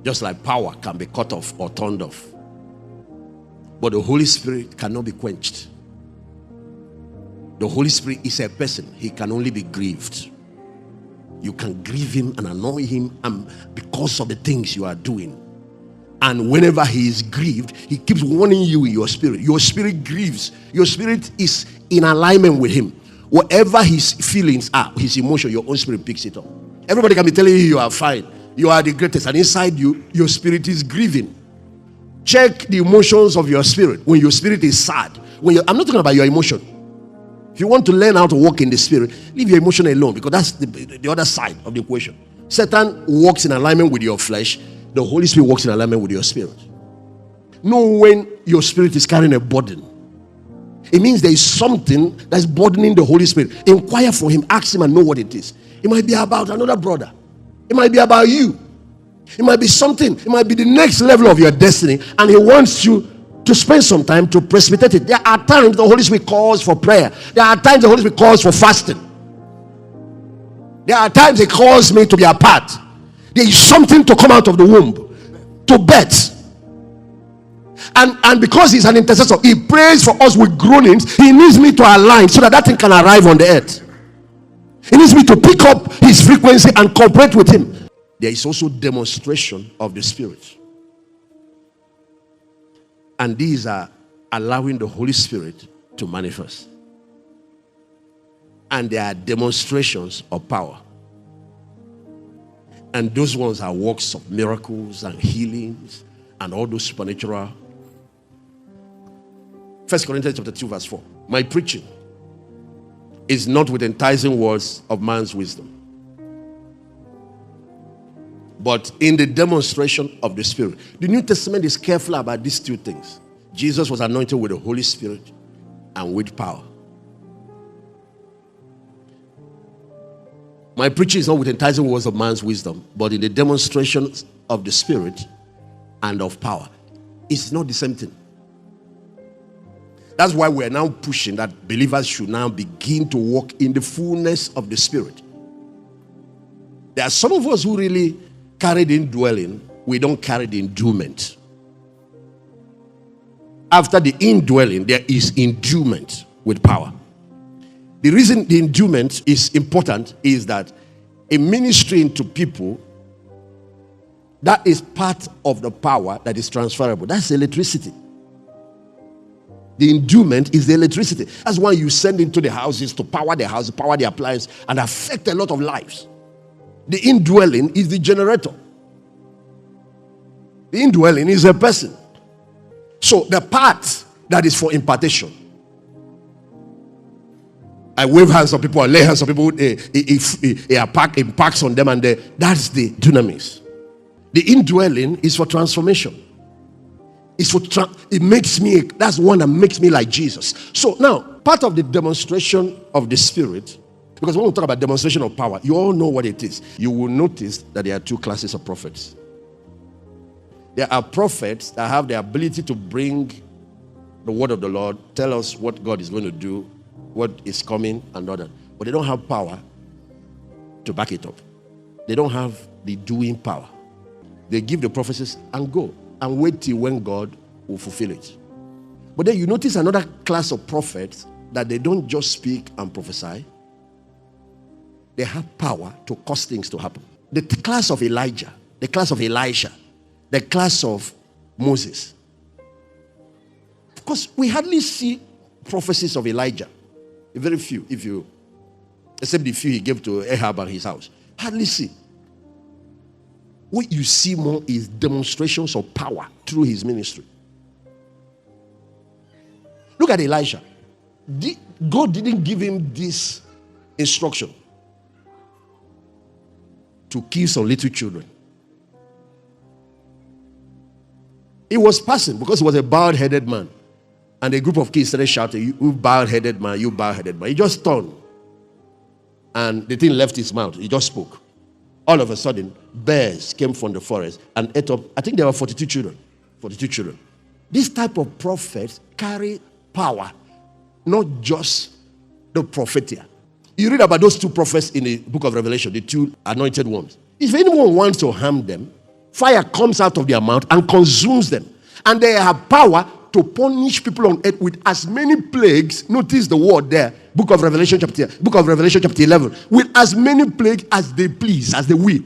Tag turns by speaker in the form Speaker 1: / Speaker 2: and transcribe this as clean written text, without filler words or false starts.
Speaker 1: Just like power can be cut off or turned off. But the Holy Spirit cannot be quenched. The Holy Spirit is a person. He can only be grieved. You can grieve him and annoy him, and because of the things you are doing. And whenever he is grieved, he keeps warning you in your spirit. Your spirit grieves. Your spirit is in alignment with him. Whatever his feelings are, his emotion, your own spirit picks it up. Everybody can be telling you are fine. You are the greatest. And inside you, your spirit is grieving. Check the emotions of your spirit. When your spirit is sad. I'm not talking about your emotion. If you want to learn how to walk in the spirit, leave your emotion alone, because that's the other side of the equation. Satan walks in alignment with your flesh. The Holy Spirit walks in alignment with your spirit. Know when your spirit is carrying a burden. It means there is something that's burdening the Holy Spirit. Inquire for him, ask him and know what it is. It might be about another brother. It might be about you. It might be something. It might be the next level of your destiny, and he wants you to spend some time to precipitate it. There are times the Holy Spirit calls for prayer. There are times the Holy Spirit calls for fasting. There are times he calls me to be apart. There is something to come out of the womb, to birth. And because he's an intercessor, he prays for us with groanings. He needs me to align so that thing can arrive on the earth. He needs me to pick up his frequency and cooperate with him. There is also demonstration of the Spirit. And these are allowing the Holy Spirit to manifest. And there are demonstrations of power. And those ones are works of miracles and healings and all those supernatural. 1 Corinthians chapter 2 verse 4. My preaching is not with enticing words of man's wisdom, but in the demonstration of the Spirit. The New Testament is careful about these two things. Jesus was anointed with the Holy Spirit and with power. My preaching is not with enticing words of man's wisdom, but in the demonstration of the Spirit and of power. It's not the same thing. That's why we're now pushing that believers should now begin to walk in the fullness of the Spirit. There are some of us who really carry the indwelling. We don't carry the endowment. After the indwelling, there is endowment with power. The reason the endowment is important is that in ministering to people, that is part of the power that is transferable. That's electricity. The endowment is the electricity. That's why you send into the houses to power the house, power the appliance, and affect a lot of lives. The indwelling is the generator. The indwelling is a person. So the part that is for impartation. I wave hands on people, I lay hands on people, it impacts on them, and that's the dunamis. The indwelling is for transformation. It makes me, that's one that makes me like Jesus. So now, part of the demonstration of the Spirit, because when we talk about demonstration of power, you all know what it is. You will notice that there are two classes of prophets. There are prophets that have the ability to bring the word of the Lord, tell us what God is going to do, what is coming, and all that. But they don't have power to back it up. They don't have the doing power. They give the prophecies and go and wait till when God will fulfill it. But then you notice another class of prophets that they don't just speak and prophesy. They have power to cause things to happen. The class of Elijah, the class of Elisha, the class of Moses. Of course, we hardly see prophecies of Elijah. Very few, except the few he gave to Ahab and his house. Hardly see. What you see more is demonstrations of power through his ministry. Look at Elisha. God didn't give him this instruction to kill some little children. It was passing because he was a bald-headed man. And a group of kids started shouting, "You bald-headed man, you bald-headed man." He just turned. And the thing left his mouth. He just spoke. All of a sudden, bears came from the forest and ate up. I think there were 42 children. 42 children. This type of prophets carry power, not just the prophetia. You read about those two prophets in the book of Revelation, the two anointed ones. If anyone wants to harm them, Fire comes out of their mouth and consumes them. And they have power to punish people on earth with as many plagues. Notice the word there. Book of Revelation chapter 11. With as many plagues as they please, as they will.